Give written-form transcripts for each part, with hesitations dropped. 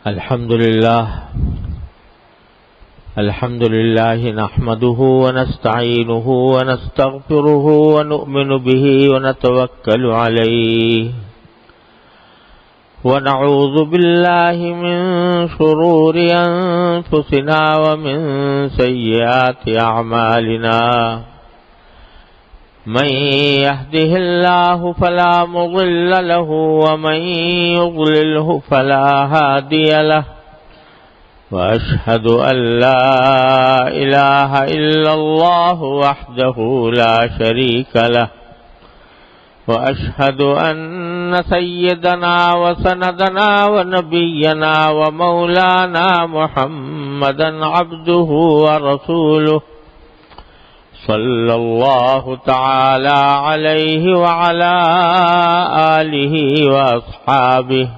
الحمد لله نحمده ونستعينه ونستغفره ونؤمن به ونتوكل عليه ونعوذ بالله من شرور أنفسنا ومن سيئات أعمالنا من يهده الله فلا مضل له ومن يضلله فلا هادي له وأشهد أن لا إله إلا الله وحده لا شريك له وأشهد أن سيدنا وسندنا ونبينا ومولانا محمدا عبده ورسوله صلى الله تعالى عليه وعلى آله وأصحابه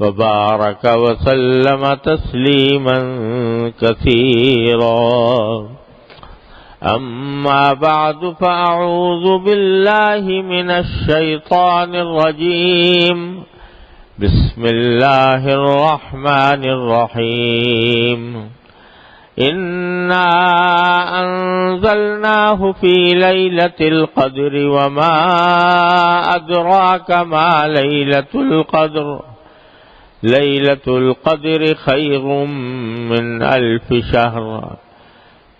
وبارك وسلم تسليما كثيرا أما بعد فأعوذ بالله من الشيطان الرجيم بسم الله الرحمن الرحيم إنا أنزلناه في ليلة القدر وما أدراك ما ليلة القدر ليلة القدر خير من 1000 شهر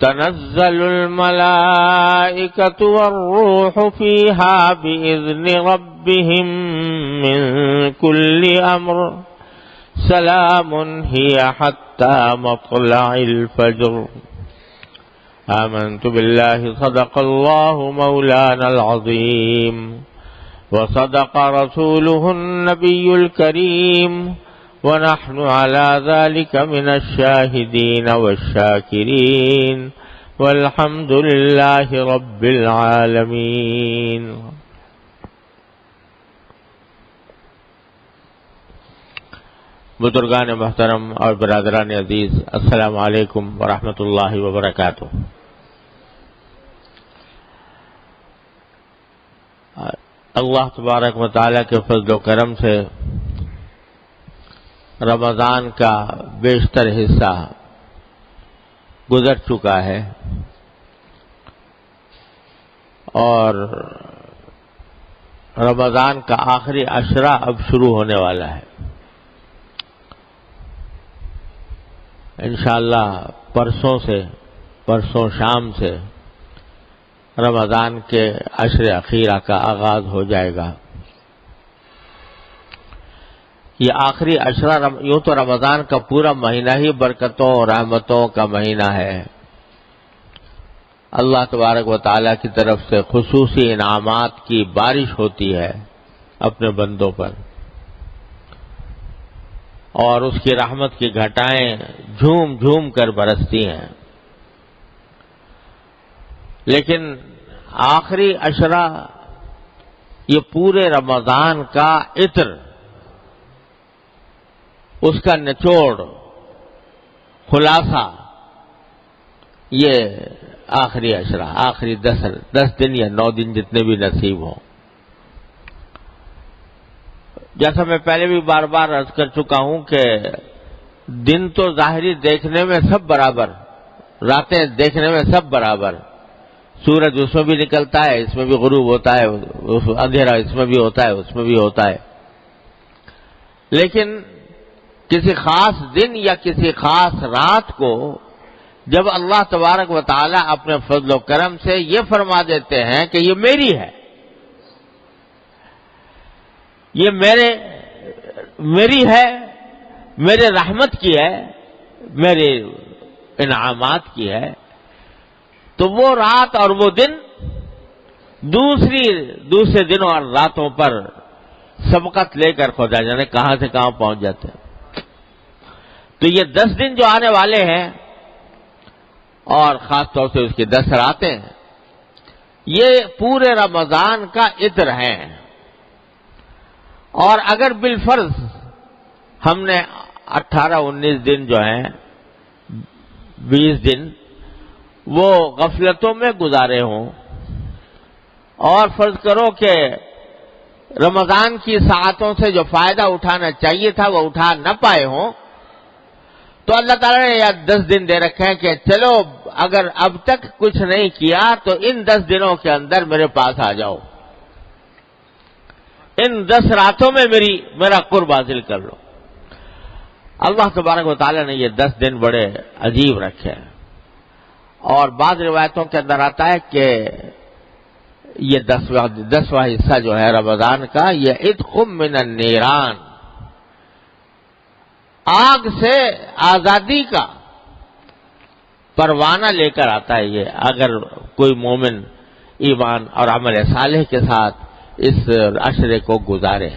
تنزل الملائكة والروح فيها بإذن ربهم من كل أمر سلام هي حتى مطلع الفجر آمنت بالله صدق الله مولانا العظيم وصدق رسوله النبي الكريم ونحن على ذلك من الشاهدين والشاكرين والحمد لله رب العالمين. بزرگان محترم اور برادران عزیز، السلام علیکم ورحمۃ اللہ وبرکاتہ۔ اللہ تبارک و تعالیٰ کے فضل و کرم سے رمضان کا بیشتر حصہ گزر چکا ہے اور رمضان کا آخری عشرہ اب شروع ہونے والا ہے۔ انشاءاللہ پرسوں شام سے رمضان کے عشر اخیرہ کا آغاز ہو جائے گا۔ یہ آخری عشرہ یوں تو رمضان کا پورا مہینہ ہی برکتوں اور رحمتوں کا مہینہ ہے۔ اللہ تبارک و تعالیٰ کی طرف سے خصوصی انعامات کی بارش ہوتی ہے اپنے بندوں پر، اور اس کی رحمت کی گھٹائیں جھوم جھوم کر برستی ہیں۔ لیکن آخری عشرہ یہ پورے رمضان کا عطر، اس کا نچوڑ، خلاصہ، یہ آخری عشرہ، آخری 10 دن یا 9 دن جتنے بھی نصیب ہوں۔ جیسا میں پہلے بھی بار بار عرض کر چکا ہوں کہ دن تو ظاہری دیکھنے میں سب برابر، راتیں دیکھنے میں سب برابر، سورج اس میں بھی نکلتا ہے، اس میں بھی غروب ہوتا ہے، اندھیرا اس میں بھی ہوتا ہے، اس میں بھی ہوتا ہے، لیکن کسی خاص دن یا کسی خاص رات کو جب اللہ تبارک و تعالیٰ اپنے فضل و کرم سے یہ فرما دیتے ہیں کہ یہ میری ہے، یہ میری ہے، میرے رحمت کی ہے، میرے انعامات کی ہے، تو وہ رات اور وہ دن دوسرے دنوں اور راتوں پر سبقت لے کر خدا جانے کہاں سے کہاں پہنچ جاتے ہیں۔ تو یہ 10 دن جو آنے والے ہیں اور خاص طور سے اس کی 10 راتیں ہیں، یہ پورے رمضان کا عطر ہیں۔ اور اگر بالفرض ہم نے 18-19 دن جو ہیں، 20 دن وہ غفلتوں میں گزارے ہوں، اور فرض کرو کہ رمضان کی ساعتوں سے جو فائدہ اٹھانا چاہیے تھا وہ اٹھا نہ پائے ہوں، تو اللہ تعالیٰ نے یا 10 دن دے رکھے ہیں کہ چلو اگر اب تک کچھ نہیں کیا تو ان 10 دنوں کے اندر میرے پاس آ جاؤ، ان 10 راتوں میں میرا قرب حاصل کر لو۔ اللہ تبارک و تعالیٰ نے یہ 10 دن بڑے عجیب رکھے ہیں، اور بعض روایتوں کے اندر آتا ہے کہ یہ 10واں حصہ جو ہے رمضان کا، یہ عتق من النیران، آگ سے آزادی کا پروانہ لے کر آتا ہے۔ یہ اگر کوئی مومن ایمان اور عمل صالح کے ساتھ اس عشرے کو گزارے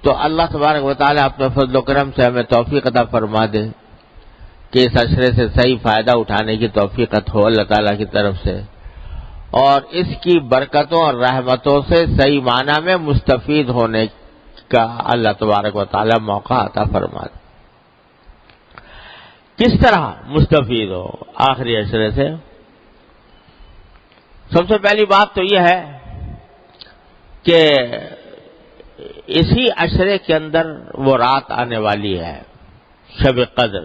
تو اللہ تبارک و تعالیٰ اپنے فضل و کرم سے ہمیں توفیق عطا فرما دے کہ اس عشرے سے صحیح فائدہ اٹھانے کی توفیق ہو اللہ تعالیٰ کی طرف سے، اور اس کی برکتوں اور رحمتوں سے صحیح معنی میں مستفید ہونے کا اللہ تبارک و تعالیٰ موقع عطا فرما دے۔ کس طرح مستفید ہو آخری عشرے سے؟ سب سے پہلی بات تو یہ ہے کہ اسی عشرے کے اندر وہ رات آنے والی ہے، شب قدر،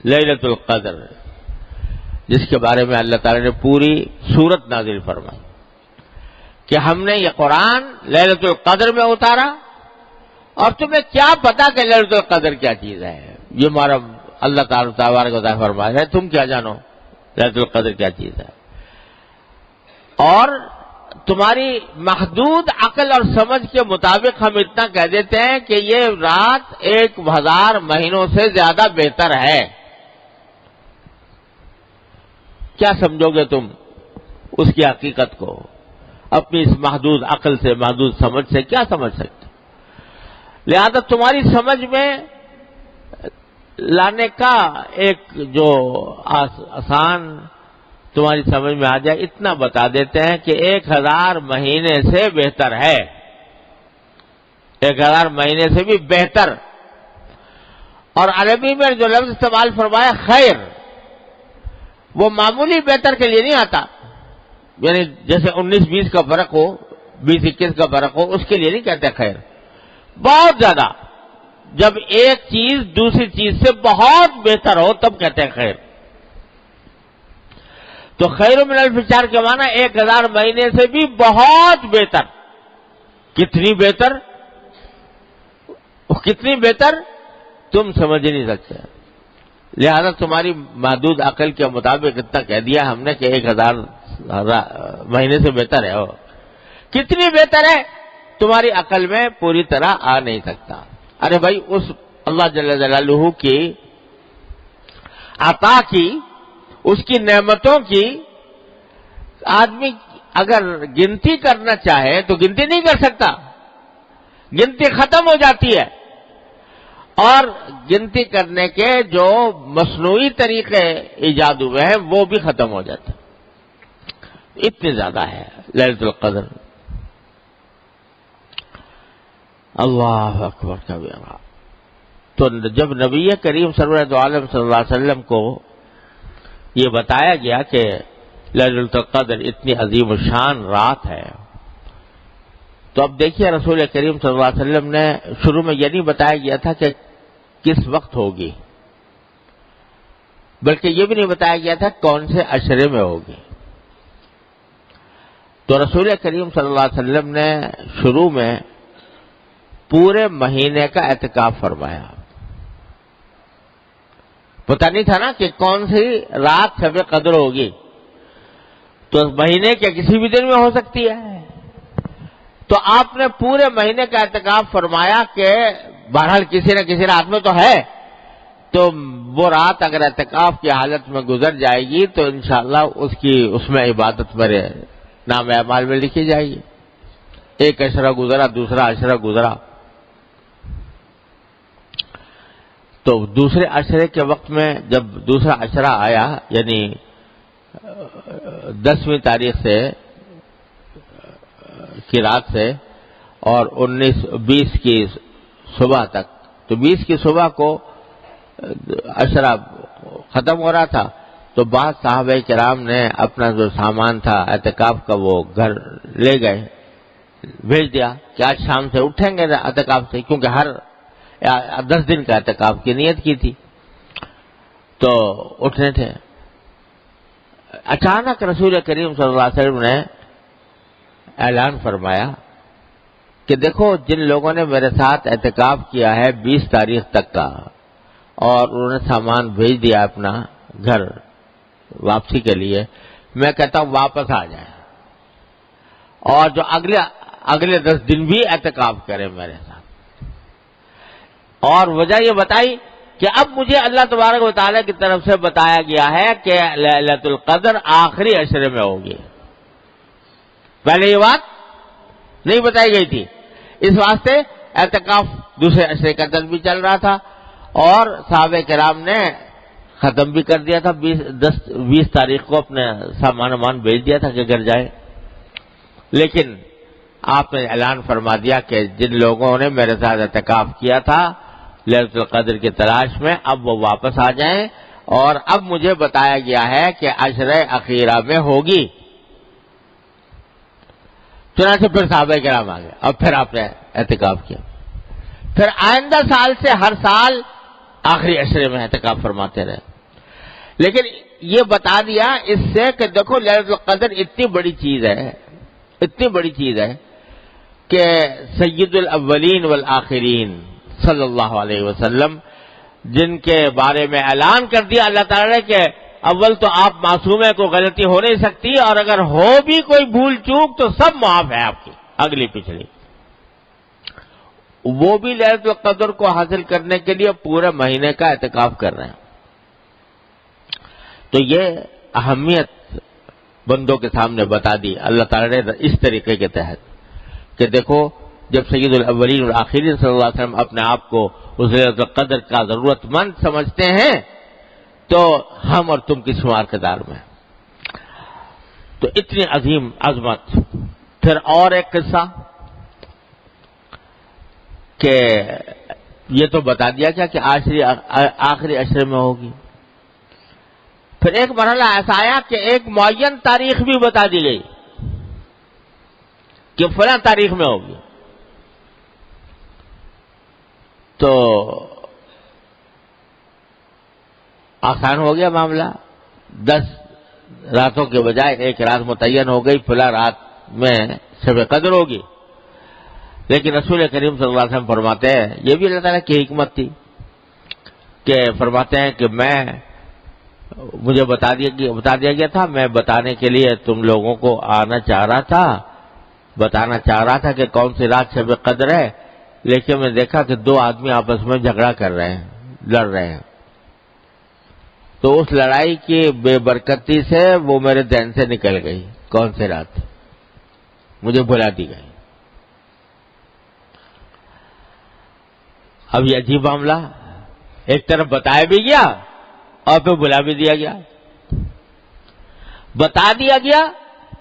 لیلۃ القدر، جس کے بارے میں اللہ تعالی نے پوری سورت نازل فرمائی کہ ہم نے یہ قرآن لیلۃ القدر میں اتارا، اور تمہیں کیا پتا کہ لیلۃ القدر کیا چیز ہے؟ یہ ہمارا اللہ تعالیٰ تبارک و تعالیٰ فرما رہے ہیں، تم کیا جانو لیلۃ القدر کیا چیز ہے؟ اور تمہاری محدود عقل اور سمجھ کے مطابق ہم اتنا کہہ دیتے ہیں کہ یہ رات 1000 مہینوں سے زیادہ بہتر ہے۔ کیا سمجھو گے تم اس کی حقیقت کو؟ اپنی اس محدود عقل سے، محدود سمجھ سے کیا سمجھ سکتے؟ لہذا تمہاری سمجھ میں لانے کا ایک جو آسان تمہاری سمجھ میں آ جائے اتنا بتا دیتے ہیں کہ 1000 مہینے سے بہتر ہے، 1000 مہینے سے بھی بہتر۔ اور عربی میں جو لفظ استعمال فرمایا خیر، وہ معمولی بہتر کے لیے نہیں آتا، یعنی جیسے 19-20 کا فرق ہو، 20-21 کا فرق ہو، اس کے لیے نہیں کہتے خیر، بہت زیادہ۔ جب ایک چیز دوسری چیز سے بہت بہتر ہو تب کہتے ہیں خیر۔ تو خیر من الف شہر کے معنی 1000 مہینے سے بھی بہت بہتر۔ کتنی بہتر؟ کتنی بہتر تم سمجھ نہیں سکتے، لہذا تمہاری محدود عقل کے مطابق اتنا کہہ دیا ہم نے کہ 1000 مہینے سے بہتر ہے۔ کتنی بہتر ہے تمہاری عقل میں پوری طرح آ نہیں سکتا۔ ارے بھائی، اس اللہ جل جلالہ کی عطا کی، اس کی نعمتوں کی آدمی اگر گنتی کرنا چاہے تو گنتی نہیں کر سکتا، گنتی ختم ہو جاتی ہے، اور گنتی کرنے کے جو مصنوعی طریقے ایجاد ہوئے ہیں وہ بھی ختم ہو جاتے ہیں، اتنی زیادہ ہے لیلۃ القدر۔ اللہ اکبر کبیرہ۔ تو جب نبی کریم سرور عالم صلی اللہ علیہ وسلم کو یہ بتایا گیا کہ لیلۃ القدر اتنی عظیم الشان رات ہے، تو اب دیکھیے رسول کریم صلی اللہ علیہ وسلم نے شروع میں یہ نہیں بتایا گیا تھا کہ کس وقت ہوگی، بلکہ یہ بھی نہیں بتایا گیا تھا کون سے عشرے میں ہوگی۔ تو رسول کریم صلی اللہ علیہ وسلم نے شروع میں پورے مہینے کا اعتکاف فرمایا۔ پتہ نہیں تھا نا کہ کون سی رات شب قدر ہوگی، تو مہینے کے کسی بھی دن میں ہو سکتی ہے۔ تو آپ نے پورے مہینے کا اعتکاف فرمایا کہ بہرحال کسی نہ کسی رات میں تو ہے، تو وہ رات اگر اعتکاف کی حالت میں گزر جائے گی تو انشاءاللہ اس میں عبادت میرے نام اعمال میں لکھی جائے گی۔ ایک عشرہ گزرا، دوسرا عشرہ گزرا، تو دوسرے عشرے کے وقت میں جب دوسرا عشرہ آیا، یعنی 10ویں تاریخ سے کی رات سے اور 20 کی صبح تک، تو 20 کی صبح کو عشرہ ختم ہو رہا تھا، تو بعض صحابہ کرام نے اپنا جو سامان تھا اعتکاف کا وہ گھر لے گئے، بھیج دیا کہ آج شام سے اٹھیں گے اعتکاف سے، کیونکہ ہر 10 دن کا اعتکاف کی نیت کی تھی، تو اٹھنے تھے، اچانک رسول کریم صلی اللہ علیہ وسلم نے اعلان فرمایا کہ دیکھو جن لوگوں نے میرے ساتھ اعتکاف کیا ہے 20 تاریخ تک کا، اور انہوں نے سامان بھیج دیا اپنا گھر واپسی کے لیے، میں کہتا ہوں واپس آ جائیں، اور جو اگلے 10 دن بھی اعتکاف کریں میرے ساتھ۔ اور وجہ یہ بتائی کہ اب مجھے اللہ تبارک و تعالیٰ کی طرف سے بتایا گیا ہے کہ لیلۃ القدر آخری عشرے میں ہوگی، پہلے یہ بات نہیں بتائی گئی تھی، اس واسطے اعتکاف دوسرے عشرے کا دن بھی چل رہا تھا، اور صحابہ کرام نے ختم بھی کر دیا تھا، 20 تاریخ کو اپنے سامان بھیج دیا تھا کہ گھر جائے، لیکن آپ نے اعلان فرما دیا کہ جن لوگوں نے میرے ساتھ اعتکاف کیا تھا لیلۃ القدر کی تلاش میں، اب وہ واپس آ جائیں، اور اب مجھے بتایا گیا ہے کہ عشرہ اخیرہ میں ہوگی۔ چنانچہ پھر صحابہ کرام آ گئے، اب پھر آپ نے اعتکاف کیا، پھر آئندہ سال سے ہر سال آخری عشرے میں اعتکاف فرماتے رہے، لیکن یہ بتا دیا اس سے کہ دیکھو لیلۃ القدر اتنی بڑی چیز ہے کہ سید الاولین والآخرین صلی اللہ علیہ وسلم جن کے بارے میں اعلان کر دیا اللہ تعالیٰ نے کہ اول تو آپ معصوم ہیں، کوئی غلطی ہو نہیں سکتی، اور اگر ہو بھی کوئی بھول چوک تو سب معاف ہے آپ کی، اگلی پچھلی، وہ بھی لیلۃ القدر کو حاصل کرنے کے لیے پورے مہینے کا اعتکاف کر رہے ہیں۔ تو یہ اہمیت بندوں کے سامنے بتا دی اللہ تعالیٰ نے اس طریقے کے تحت کہ دیکھو جب سید الاولین والآخرین صلی اللہ علیہ وسلم اپنے آپ کو اس لیلۃ القدر کا ضرورت مند سمجھتے ہیں تو ہم اور تم کس شمار کردار میں، تو اتنی عظیم عظمت۔ پھر اور ایک قصہ کہ یہ تو بتا دیا کیا کہ آخری عشرے میں ہوگی، پھر ایک مرحلہ ایسا آیا کہ ایک معین تاریخ بھی بتا دی گئی کہ فلاں تاریخ میں ہوگی، تو آسان ہو گیا معاملہ، 10 راتوں کے بجائے ایک رات متعین ہو گئی، فلاں رات میں شب قدر ہوگی۔ لیکن رسول کریم صلی اللہ علیہ وسلم فرماتے ہیں، یہ بھی اللہ تعالیٰ کی حکمت تھی کہ فرماتے ہیں کہ مجھے بتا دیا گیا تھا، میں بتانے کے لیے تم لوگوں کو آنا چاہ رہا تھا، بتانا چاہ رہا تھا کہ کون سی رات شب قدر ہے، لیکن میں دیکھا کہ 2 آدمی آپس میں جھگڑا کر رہے ہیں، لڑ رہے ہیں، تو اس لڑائی کی بے برکتی سے وہ میرے ذہن سے نکل گئی، کون سی رات مجھے بھلا دی گئی۔ اب یہ عجیب معاملہ، ایک طرف بتایا بھی گیا اور پھر بلا بھی دیا گیا، بتا دیا گیا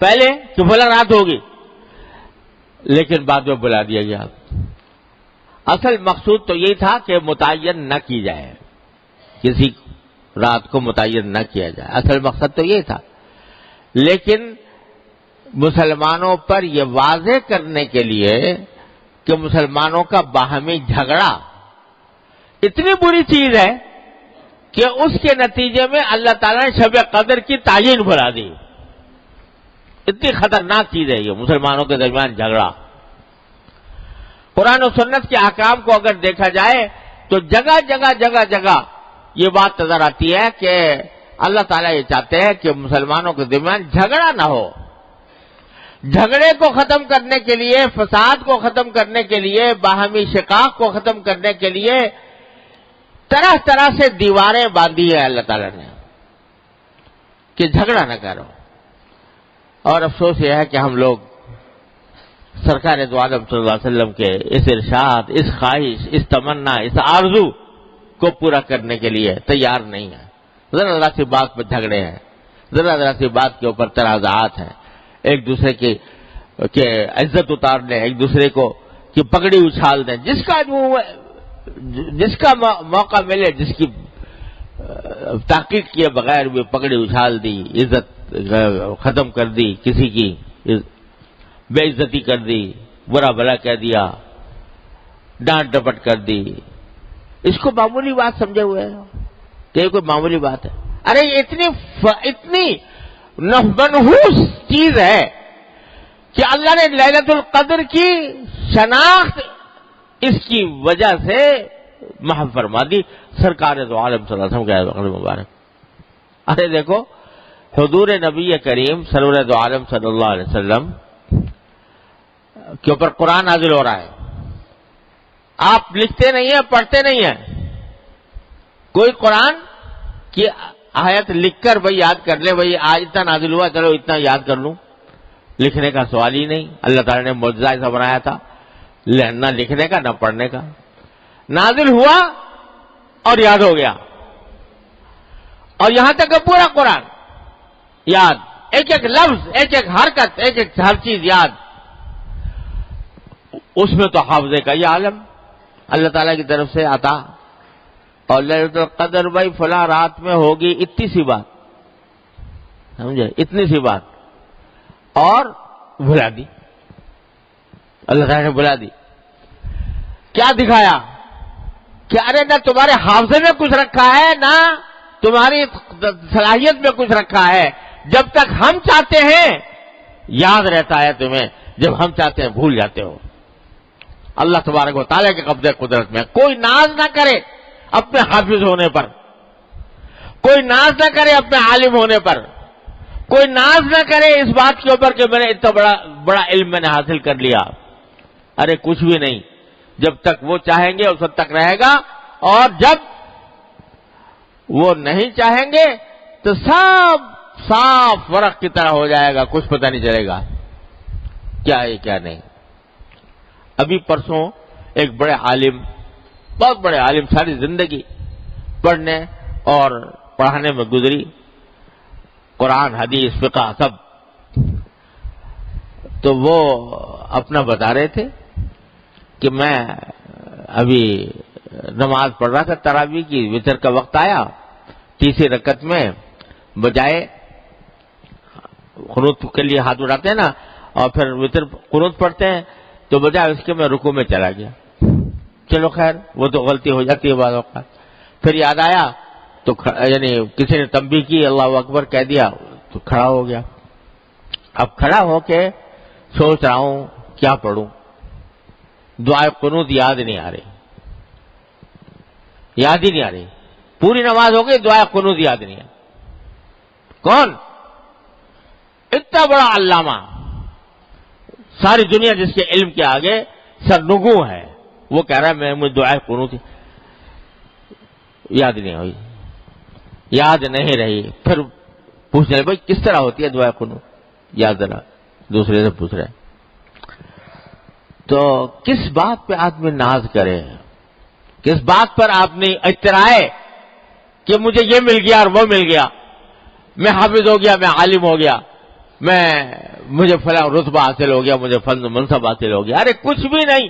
پہلے کہ فلاں رات ہوگی، لیکن بعد میں بلا دیا گیا۔ اصل مقصود تو یہی تھا کہ متعین نہ کی جائے، کسی رات کو متعین نہ کیا جائے، اصل مقصد تو یہی تھا، لیکن مسلمانوں پر یہ واضح کرنے کے لیے کہ مسلمانوں کا باہمی جھگڑا اتنی بری چیز ہے کہ اس کے نتیجے میں اللہ تعالیٰ نے شب قدر کی تعین بھلا دی، اتنی خطرناک چیز ہے یہ مسلمانوں کے درمیان جھگڑا۔ قرآن و سنت کے احکام کو اگر دیکھا جائے تو جگہ جگہ یہ بات نظر آتی ہے کہ اللہ تعالیٰ یہ چاہتے ہیں کہ مسلمانوں کے درمیان جھگڑا نہ ہو، جھگڑے کو ختم کرنے کے لیے، فساد کو ختم کرنے کے لیے، باہمی شقاق کو ختم کرنے کے لیے طرح طرح سے دیواریں باندھی ہے اللہ تعالیٰ نے کہ جھگڑا نہ کرو۔ اور افسوس یہ ہے کہ ہم لوگ سرکار دو عالم صلی اللہ علیہ وسلم کے اس ارشاد، اس خواہش، اس تمنا، اس آرزو کو پورا کرنے کے لیے تیار نہیں ہے۔ ذرا سی بات پر جھگڑے ہیں، ذرا سی بات کے اوپر تنازعات ہیں، ایک دوسرے کی عزت اتارنے، ایک دوسرے کو کی پگڑی اچھال دیں، جس کا موقع ملے، جس کی تحقیق کیے بغیر بھی پگڑی اچھال دی، عزت ختم کر دی، کسی کی بے عزتی کر دی، برا بھلا کہہ دیا، ڈانٹ ڈپٹ کر دی، اس کو معمولی بات سمجھے ہوئے ہیں کہ یہ کوئی معمولی بات ہے. ارے یہ اتنی منحوس چیز ہے کہ اللہ نے لیلۃ القدر کی شناخت اس کی وجہ سے محو فرما دی سرکار دو عالم صلی اللہ علیہ وسلم کے قدم مبارک. ارے دیکھو حضور نبی کریم سرور دو عالم صلی اللہ علیہ وسلم کے اوپر قرآن نازل ہو رہا ہے. آپ لکھتے نہیں ہیں، پڑھتے نہیں ہیں. کوئی قرآن کی آیت لکھ کر بھائی یاد کر لے، بھائی آج اتنا نازل ہوا چلو اتنا یاد کر لوں. لکھنے کا سوال ہی نہیں. اللہ تعالیٰ نے معجزہ ایسا بنایا تھا نہ لکھنے کا نہ پڑھنے کا. نازل ہوا اور یاد ہو گیا. اور یہاں تک کہ پورا قرآن یاد، ایک ایک لفظ، ایک ایک حرکت، ایک ایک ہر چیز یاد. اس میں تو حافظے کا یہ عالم اللہ تعالیٰ کی طرف سے عطا. اور لیلۃ القدر بھائی فلاں رات میں ہوگی، اتنی سی بات، سمجھے، اتنی سی بات، اور بھلا دی. اللہ تعالیٰ نے بلا دی. کیا دکھایا کہ ارے نہ تمہارے حافظے میں کچھ رکھا ہے نہ تمہاری صلاحیت میں کچھ رکھا ہے. جب تک ہم چاہتے ہیں یاد رہتا ہے تمہیں، جب ہم چاہتے ہیں بھول جاتے ہو. اللہ تبارک و تعالیٰ کے قبضے قدرت میں. کوئی ناز نہ کرے اپنے حافظ ہونے پر، کوئی ناز نہ کرے اپنے عالم ہونے پر، کوئی ناز نہ کرے اس بات کے اوپر کہ میں نے اتنا بڑا علم میں نے حاصل کر لیا. ارے کچھ بھی نہیں. جب تک وہ چاہیں گے اس وقت تک رہے گا، اور جب وہ نہیں چاہیں گے تو سب صاف ورق کی طرح ہو جائے گا، کچھ پتہ نہیں چلے گا کیا ہے کیا نہیں. ابھی پرسوں ایک بڑے عالم، بہت بڑے عالم، ساری زندگی پڑھنے اور پڑھانے میں گزری، قرآن حدیث فقہ سب. تو وہ اپنا بتا رہے تھے کہ میں ابھی نماز پڑھ رہا تھا تراویح کی، وتر کا وقت آیا، تیسری رکعت میں بجائے قنوت کے لیے ہاتھ اٹھاتے ہیں نا اور پھر وتر قنوت پڑھتے ہیں، تو بجائے اس کے میں رکوع میں چلا گیا. چلو خیر وہ تو غلطی ہو جاتی ہے بعض اوقات. پھر یاد آیا تو یعنی کسی نے تنبیہ کی، اللہ اکبر کہہ دیا تو کھڑا ہو گیا. اب کھڑا ہو کے سوچ رہا ہوں کیا پڑھوں. دعائے قنوت یاد نہیں آ رہی، یاد ہی نہیں آ رہی. پوری نماز ہو گئی، دعائے قنوت یاد نہیں آ. کون؟ اتنا بڑا علامہ، ساری دنیا جس کے علم کے آگے سرنگو ہے، وہ کہہ رہا ہے مجھے دعائے قنوت یاد نہیں ہوئی، یاد نہیں رہی. پھر پوچھ رہے بھائی کس طرح ہوتی ہے دعائے قنوت، یاد ذرا دوسرے سے پوچھ رہے. تو کس بات پہ آدمی ناز کرے، کس بات پر آدمی اترائے کہ مجھے یہ مل گیا اور وہ مل گیا، میں حافظ ہو گیا، میں عالم ہو گیا، مجھے فلاں رتبہ حاصل ہو گیا، مجھے فضل منصب حاصل ہو گیا. ارے کچھ بھی نہیں.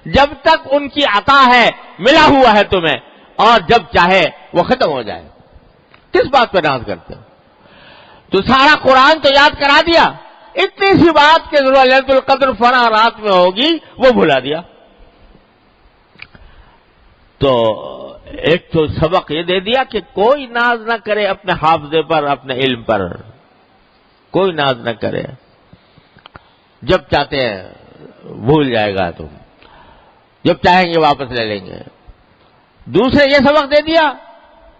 جب تک ان کی عطا ہے، ملا ہوا ہے تمہیں، اور جب چاہے وہ ختم ہو جائے. کس بات پہ ناز کرتے ہو؟ تو سارا قرآن تو یاد کرا دیا، اتنی سی بات کہ لیلۃ القدر فلاں رات میں ہوگی وہ بھلا دیا. تو ایک تو سبق یہ دے دیا کہ کوئی ناز نہ کرے اپنے حافظے پر، اپنے علم پر، کوئی ناز نہ کرے. جب چاہتے ہیں بھول جائے گا تم، جب چاہیں گے واپس لے لیں گے. دوسرے یہ سبق دے دیا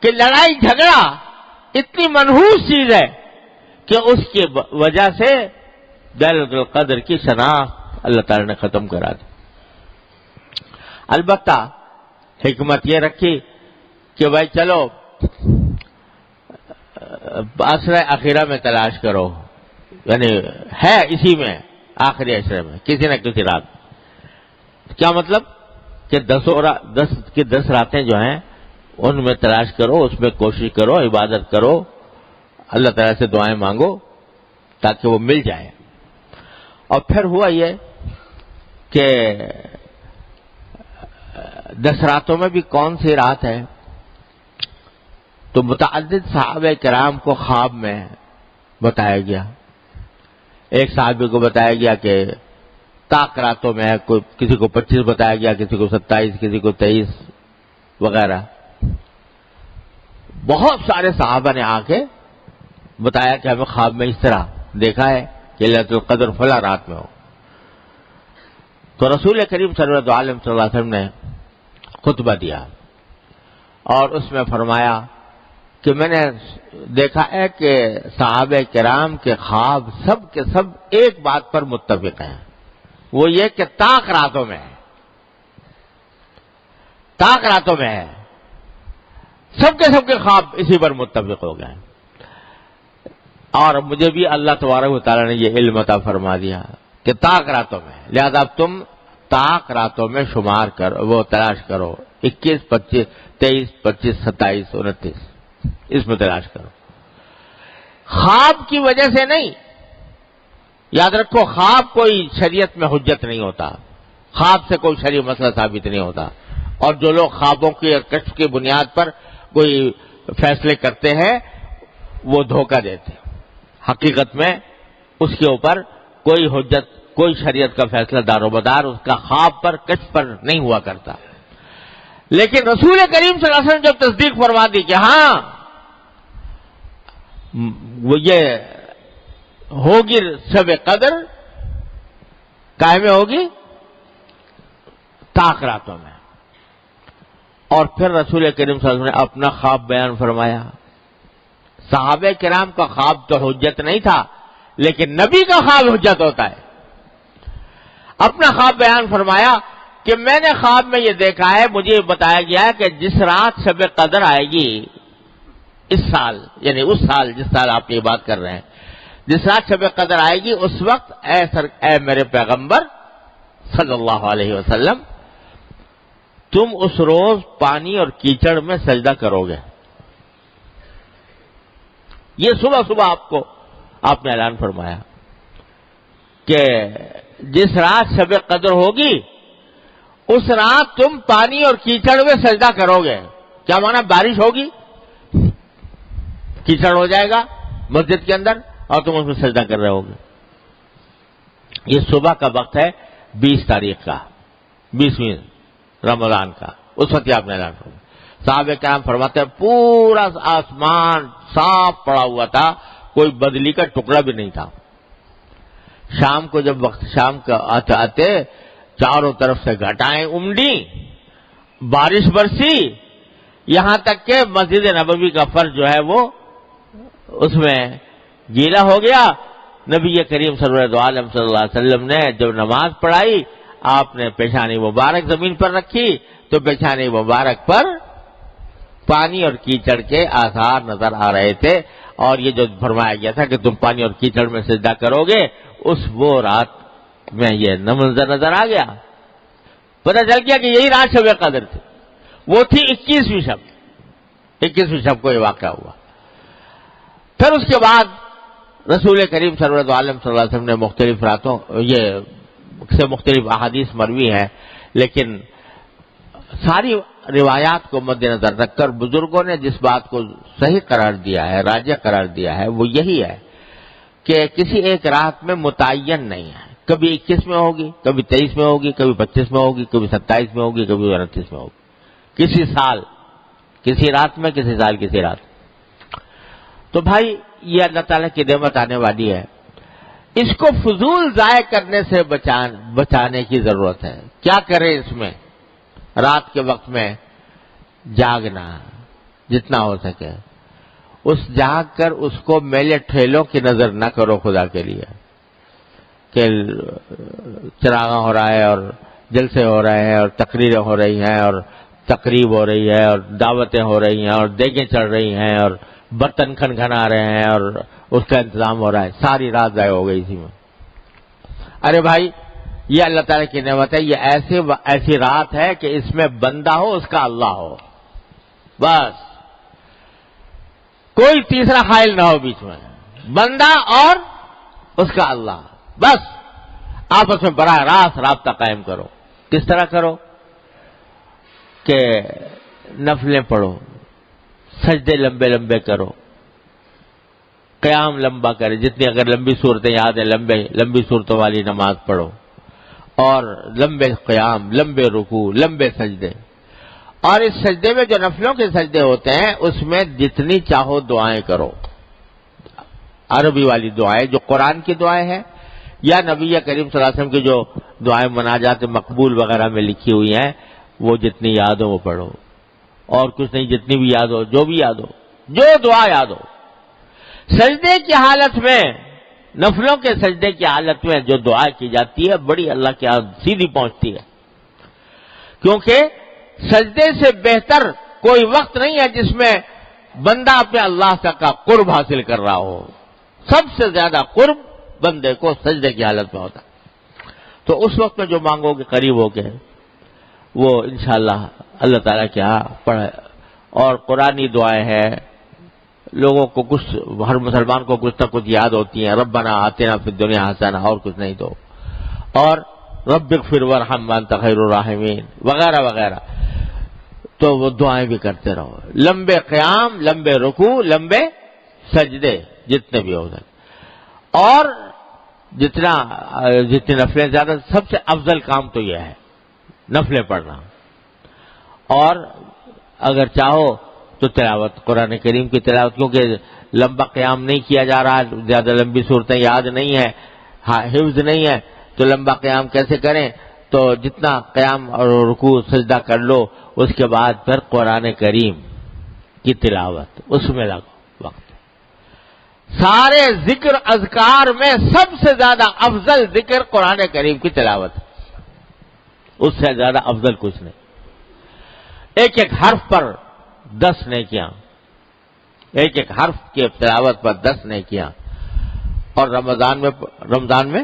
کہ لڑائی جھگڑا اتنی منحوس چیز ہے کہ اس کی وجہ سے لیلۃ القدر کی شناخت اللہ تعالی نے ختم کرا دی. البتہ حکمت یہ رکھی کہ بھائی چلو عشرہ اخیرہ میں تلاش کرو، یعنی ہے اسی میں آخری عشرے میں کسی نہ کسی رات. کیا مطلب کہ 10 راتیں جو ہیں ان میں تلاش کرو، اس میں کوشش کرو، عبادت کرو، اللہ تعالیٰ سے دعائیں مانگو تاکہ وہ مل جائے. اور پھر ہوا یہ کہ 10 راتوں میں بھی کون سی رات ہے؟ تو متعدد صحابہ کرام کو خواب میں بتایا گیا. ایک صحابی کو بتایا گیا کہ طاق راتوں میں ہے، کسی کو 25 بتایا گیا، کسی کو 27، کسی کو 23. وغیرہ. بہت سارے صحابہ نے آ کے بتایا کہ ہمیں خواب میں اس طرح دیکھا ہے کہ لیلۃ القدر فلاں رات میں ہو. تو رسول کریم صلی اللہ علیہ وسلم نے خطبہ دیا اور اس میں فرمایا کہ میں نے دیکھا ہے کہ صحابہ کرام کے خواب سب کے سب ایک بات پر متفق ہیں، وہ یہ کہ طاق راتوں میں ہے، طاق راتوں میں ہے. سب کے خواب اسی پر متفق ہو گئے. اور مجھے بھی اللہ تبارک و تعالیٰ نے یہ علم عطا فرما دیا کہ طاق راتوں میں ہے، لہذا اب تم طاق راتوں میں شمار کر وہ تلاش کرو، 21، 25، 23، 25، 27، 29 اس میں تلاش کرو. خواب کی وجہ سے نہیں، یاد رکھو خواب کوئی شریعت میں حجت نہیں ہوتا، خواب سے کوئی شرعی مسئلہ ثابت نہیں ہوتا. اور جو لوگ خوابوں کی کشف کی بنیاد پر کوئی فیصلے کرتے ہیں وہ دھوکہ دیتے. حقیقت میں اس کے اوپر کوئی حجت، کوئی شریعت کا فیصلہ دار و مدار اس کا خواب پر کشف پر نہیں ہوا کرتا. لیکن رسول کریم صلی اللہ علیہ وسلم جب تصدیق فرما دی کہ ہاں وہ یہ ہوگی شب قدر، کائے میں ہوگی؟ طاق راتوں میں. اور پھر رسول کریم صلی اللہ علیہ وسلم نے اپنا خواب بیان فرمایا. صحابہ کرام کا خواب تو حجت نہیں تھا، لیکن نبی کا خواب حجت ہوتا ہے. اپنا خواب بیان فرمایا کہ میں نے خواب میں یہ دیکھا ہے، مجھے بتایا گیا ہے کہ جس رات شب قدر آئے گی اس سال، یعنی اس سال جس سال آپ یہ بات کر رہے ہیں، جس رات شب قدر آئے گی اس وقت اے میرے پیغمبر صلی اللہ علیہ وسلم، تم اس روز پانی اور کیچڑ میں سجدہ کرو گے. یہ صبح آپ نے اعلان فرمایا کہ جس رات شب قدر ہوگی اس رات تم پانی اور کیچڑ میں سجدہ کرو گے. کیا مانا؟ بارش ہوگی، کیچڑ ہو جائے گا مسجد کے اندر اور تم اس میں سجدہ کر رہے ہوگے. یہ صبح کا وقت ہے 20 تاریخ کا، 20ویں رمضان کا. اس وقت آپ نے اعلان فرمایا. صحابہ کرام فرماتے ہیں پورا آسمان صاف پڑا ہوا تھا، کوئی بدلی کا ٹکڑا بھی نہیں تھا. شام کو جب وقت شام کا آتے چاروں طرف سے گھٹائیں امڈی، بارش برسی، یہاں تک کہ مسجد نبوی کا فرش جو ہے وہ اس میں گیلا ہو گیا. نبی کریم صلی اللہ علیہ وسلم نے جب نماز پڑھائی، آپ نے پیشانی مبارک زمین پر رکھی تو پیشانی مبارک پر پانی اور کیچڑ کے آثار نظر آ رہے تھے. اور یہ جو فرمایا گیا تھا کہ تم پانی اور کیچڑ میں سجدہ کرو گے، وہ رات میں یہ منظر نظر آ گیا. پتہ چل گیا کہ یہی رات شب قدر تھی. وہ تھی 21ویں شب. 21ویں شب کو یہ واقعہ ہوا. پھر اس کے بعد رسول کریم صلی اللہ علیہ وسلم نے مختلف راتوں یہ سے مختلف احادیث مروی ہیں، لیکن ساری روایات کو مد نظر رکھ کر بزرگوں نے جس بات کو صحیح قرار دیا ہے، راجح قرار دیا ہے، وہ یہی ہے کہ کسی ایک رات میں متعین نہیں ہے. کبھی 21 میں ہوگی، کبھی 23 میں ہوگی، کبھی 25 میں ہوگی، کبھی 27 میں ہوگی، کبھی 29 میں ہوگی. کسی سال کسی رات میں، کسی سال کسی رات. تو بھائی یہ اللہ تعالیٰ کی نعمت آنے والی ہے، اس کو فضول ضائع کرنے سے بچانے کی ضرورت ہے. کیا کریں اس میں؟ رات کے وقت میں جاگنا جتنا ہو سکے. اس جاگ کر اس کو میلے ٹھیلوں کی نظر نہ کرو خدا کے لیے کہ چراغاں ہو رہا ہے اور جلسے ہو رہے ہیں اور تقریریں ہو رہی ہیں اور تقریب ہو رہی ہے اور دعوتیں ہو رہی ہیں اور دیگیں چڑھ رہی ہیں اور برتن کھنکھنا رہے ہیں اور اس کا انتظام ہو رہا ہے. ساری رات ضائع ہو گئی اسی میں. ارے بھائی یہ اللہ تعالیٰ کی نعمت ہے. یہ ایسی رات ہے کہ اس میں بندہ ہو، اس کا اللہ ہو، بس کوئی تیسرا حائل نہ ہو بیچ میں. بندہ اور اس کا اللہ، بس آپس میں براہ راست رابطہ قائم کرو. کس طرح کرو؟ کہ نفلیں پڑھو، سجدے لمبے لمبے کرو، قیام لمبا کرے، جتنی اگر لمبی صورتیں یاد ہیں لمبی صورتوں والی نماز پڑھو، اور لمبے قیام، لمبے رکوع، لمبے سجدے. اور اس سجدے میں جو نفلوں کے سجدے ہوتے ہیں اس میں جتنی چاہو دعائیں کرو، عربی والی دعائیں جو قرآن کی دعائیں ہیں یا نبی کریم صلی اللہ علیہ وسلم کی جو دعائیں مناجات مقبول وغیرہ میں لکھی ہوئی ہیں وہ جتنی یاد ہو وہ پڑھو، اور کچھ نہیں، جتنی بھی یاد ہو، جو بھی یاد ہو، جو دعا یاد ہو۔ سجدے کی حالت میں، نفلوں کے سجدے کی حالت میں جو دعا کی جاتی ہے بڑی اللہ کے ہاں سیدھی پہنچتی ہے، کیونکہ سجدے سے بہتر کوئی وقت نہیں ہے جس میں بندہ اپنے اللہ سے کا قرب حاصل کر رہا ہو۔ سب سے زیادہ قرب بندے کو سجدے کی حالت میں ہوتا، تو اس وقت میں جو مانگو گے قریب ہو کے وہ انشاءاللہ اللہ تعالیٰ کے ہاں پڑھے۔ اور قرآنی دعائیں ہیں، لوگوں کو کچھ، ہر مسلمان کو کچھ نہ کچھ یاد ہوتی ہیں، ربنا آتنا فی الدنیا حسنہ، اور کچھ نہیں تو، اور رب اغفر وارحم وانت خیر الراحمین وغیرہ وغیرہ، تو وہ دعائیں بھی کرتے رہو، لمبے قیام، لمبے رکوع، لمبے سجدے جتنے بھی ہو سکے، اور جتنی نفلیں زیادہ، سب سے افضل کام تو یہ ہے نفلیں پڑھنا، اور اگر چاہو تو تلاوت، قرآن کریم کی تلاوت، کیونکہ لمبا قیام نہیں کیا جا رہا، زیادہ لمبی صورتیں یاد نہیں ہے، حفظ نہیں ہے، تو لمبا قیام کیسے کریں؟ تو جتنا قیام اور رکوع سجدہ کر لو، اس کے بعد پھر قرآن کریم کی تلاوت، اس میں لگو وقت۔ سارے ذکر اذکار میں سب سے زیادہ افضل ذکر قرآن کریم کی تلاوت، اس سے زیادہ افضل کچھ نہیں۔ ایک ایک حرف پر 10 نیکیاں، ایک ایک حرف کی تلاوت پر 10 نیکیاں، اور رمضان میں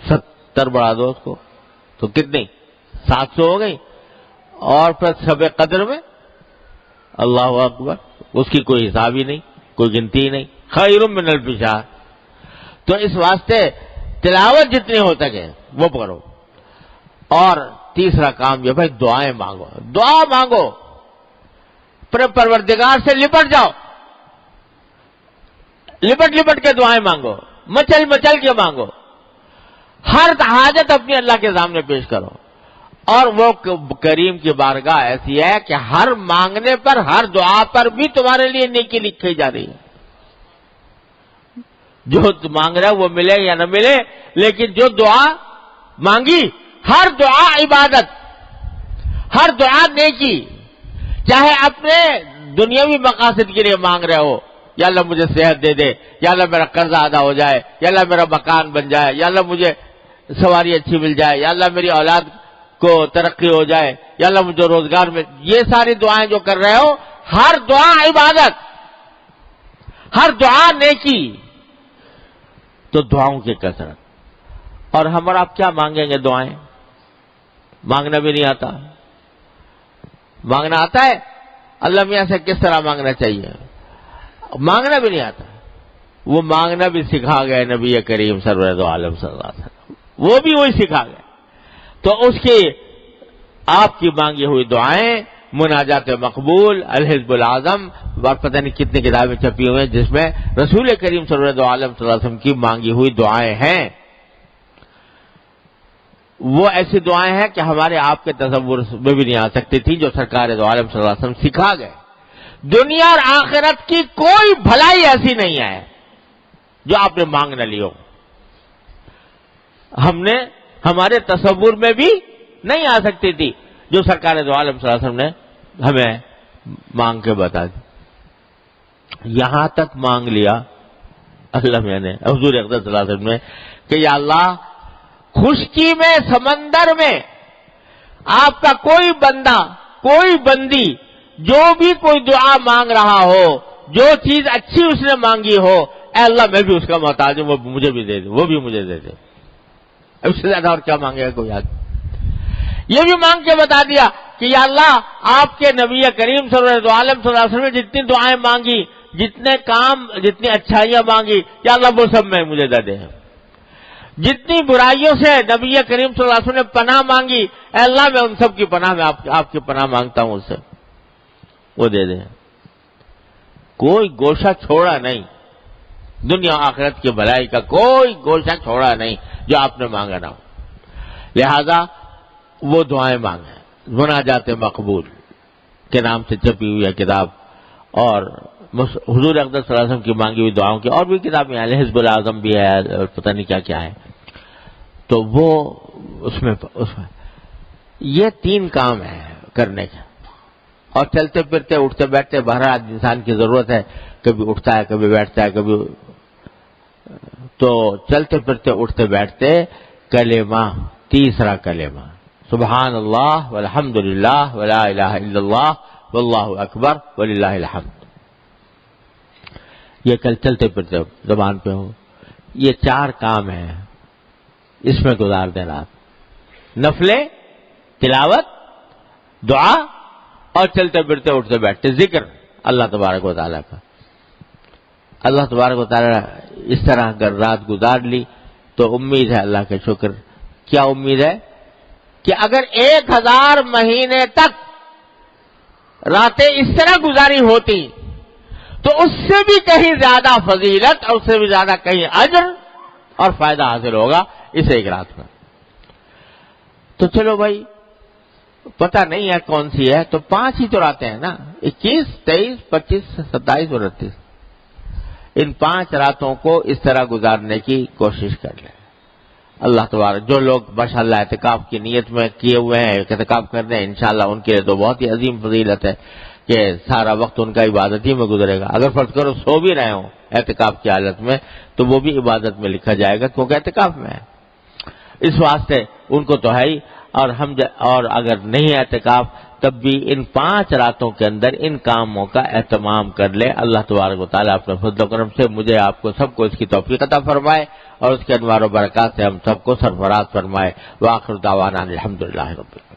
70 بڑھا دو اس کو تو کتنی 700 ہو گئی، اور پھر شب قدر میں اللہ اکبر، اس کی کوئی حساب ہی نہیں، کوئی گنتی ہی نہیں، خیر من الف شہر۔ تو اس واسطے تلاوت جتنی ہو سکے وہ کرو، اور تیسرا کام یہ بھائی دعائیں مانگو، دعا مانگو، پروردگار سے لپٹ جاؤ، لپٹ کے دعائیں مانگو، مچل کے مانگو، ہر حاجت اپنی اللہ کے سامنے پیش کرو، اور وہ کریم کی بارگاہ ایسی ہے کہ ہر مانگنے پر، ہر دعا پر بھی تمہارے لیے نیکی لکھی جا رہی ہے، جو مانگ رہا ہے وہ ملے یا نہ ملے، لیکن جو دعا مانگی، ہر دعا عبادت، ہر دعا نیکی، چاہے اپنے دنیاوی مقاصد کے لیے مانگ رہے ہو، یا اللہ مجھے صحت دے دے، یا اللہ میرا قرضہ ادا ہو جائے، یا اللہ میرا مکان بن جائے، یا اللہ مجھے سواری اچھی مل جائے، یا اللہ میری اولاد کو ترقی ہو جائے، یا اللہ مجھے روزگار میں، یہ ساری دعائیں جو کر رہے ہو، ہر دعا عبادت، ہر دعا نیکی، تو دعاؤں کی کثرت۔ اور ہم اور آپ کیا مانگیں گے دعائیں؟ مانگنا بھی نہیں آتا۔ مانگنا آتا ہے؟ اللہ میاں سے کس طرح مانگنا چاہیے؟ مانگنا بھی نہیں آتا۔ وہ مانگنا بھی سکھا گئے نبی کریم سرور عالم صلی اللہ علیہ وسلم، وہ بھی وہی سکھا گئے۔ تو اس کی آپ کی مانگی ہوئی دعائیں، مناجات مقبول، الحزب العظم، اور پتہ نہیں کتنی کتابیں چھپی ہوئی ہیں جس میں رسول کریم سرور عالم صلی اللہ علیہ وسلم کی مانگی ہوئی دعائیں ہیں۔ وہ ایسی دعائیں ہیں کہ ہمارے آپ کے تصور میں بھی نہیں آ سکتی تھی، جو سرکار دو عالم صلی اللہ علیہ وسلم سکھا گئے۔ دنیا اور آخرت کی کوئی بھلائی ایسی نہیں ہے جو آپ نے مانگ نہ لی ہو، ہمارے تصور میں بھی نہیں آ سکتی تھی، جو سرکار دو عالم صلی اللہ علیہ وسلم نے ہمیں مانگ کے بتا دی۔ یہاں تک مانگ لیا اللہ میں نے، حضور اقدس صلی اللہ علیہ وسلم نے، کہ یا اللہ خشکی میں، سمندر میں آپ کا کوئی بندہ، کوئی بندی جو بھی کوئی دعا مانگ رہا ہو، جو چیز اچھی اس نے مانگی ہو، اے اللہ میں بھی اس کا محتاج ہوں، وہ مجھے بھی دے دے، وہ بھی مجھے دے دے۔ اس سے زیادہ اور کیا مانگے گا کوئی آدمی؟ یہ بھی مانگ کے بتا دیا کہ یا اللہ آپ کے نبی کریم صلی اللہ علیہ وسلم نے جتنی دعائیں مانگی، جتنے کام، جتنی اچھائیاں مانگی، یا اللہ وہ سب میں مجھے دے دے۔ جتنی برائیوں سے نبی کریم صلی اللہ علیہ وسلم نے پناہ مانگی، اے اللہ میں ان سب کی پناہ میں آپ کی پناہ مانگتا ہوں، اس سے وہ دے دیں۔ کوئی گوشہ چھوڑا نہیں، دنیا آخرت کی بھلائی کا کوئی گوشہ چھوڑا نہیں جو آپ نے مانگا نہ ہو۔ لہذا وہ دعائیں مانگیں، مناجات مقبول، کے نام سے چھپی ہوئی ہے کتاب، اور حضور اقدس صلی اللہ علیہ وسلم کی مانگی ہوئی دعاؤں کی اور بھی کتابیں ہیں، حزب العظم بھی ہے اور پتہ نہیں کیا کیا ہے. تو وہ اس میں یہ 3 کام ہیں کرنے کے. اور چلتے پھرتے اٹھتے بیٹھتے بہرحال انسان کی ضرورت ہے، کبھی اٹھتا ہے کبھی بیٹھتا ہے کبھی. تو چلتے پھرتے اٹھتے بیٹھتے کلمہ، تیسرا کلمہ سبحان اللہ والحمد للہ ولا الہ الا اللہ واللہ اکبر وللہ الحمد، یہ کل چلتے پھرتے زبان پہ ہو. یہ 4 کام ہیں، اس میں گزار دیں رات. نفلیں، تلاوت، دعا اور چلتے پھرتے اٹھتے بیٹھتے ذکر اللہ تبارک و تعالیٰ کا. اللہ تبارک و تعالیٰ اس طرح اگر رات گزار لی تو امید ہے اللہ کا شکر. کیا امید ہے؟ کہ اگر 1000 مہینے تک راتیں اس طرح گزاری ہوتی تو اس سے بھی کہیں زیادہ فضیلت اور اس سے بھی زیادہ کہیں اجر اور فائدہ حاصل ہوگا اس ایک رات میں. تو چلو بھائی پتہ نہیں ہے کون سی ہے، تو 5 ہی تو راتیں ہیں نا، 21، 23، 25، 27 اور 29. ان 5 راتوں کو اس طرح گزارنے کی کوشش کر لیں. اللہ تبارک، جو لوگ ماشاءاللہ اعتکاف کی نیت میں کیے ہوئے ہیں، اعتکاف کر رہے ہیں، انشاءاللہ ان کے لیے تو بہت ہی عظیم فضیلت ہے کہ سارا وقت ان کا عبادت ہی میں گزرے گا. اگر فرض کرو سو بھی رہے ہوں اعتکاف کی حالت میں تو وہ بھی عبادت میں لکھا جائے گا کیونکہ اعتکاف میں ہے. اس واسطے ان کو تو ہے ہی. اور اگر نہیں اعتکاف تب بھی ان 5 راتوں کے اندر ان کاموں کا اہتمام کر لے. اللہ تبارک و تعالیٰ اپنے فضل و کرم سے مجھے آپ کو سب کو اس کی توفیق عطا فرمائے اور اس کے انوار و برکات سے ہم سب کو سرفراز فرمائے. وآخر دعوانا الحمدللہ رب العالمین.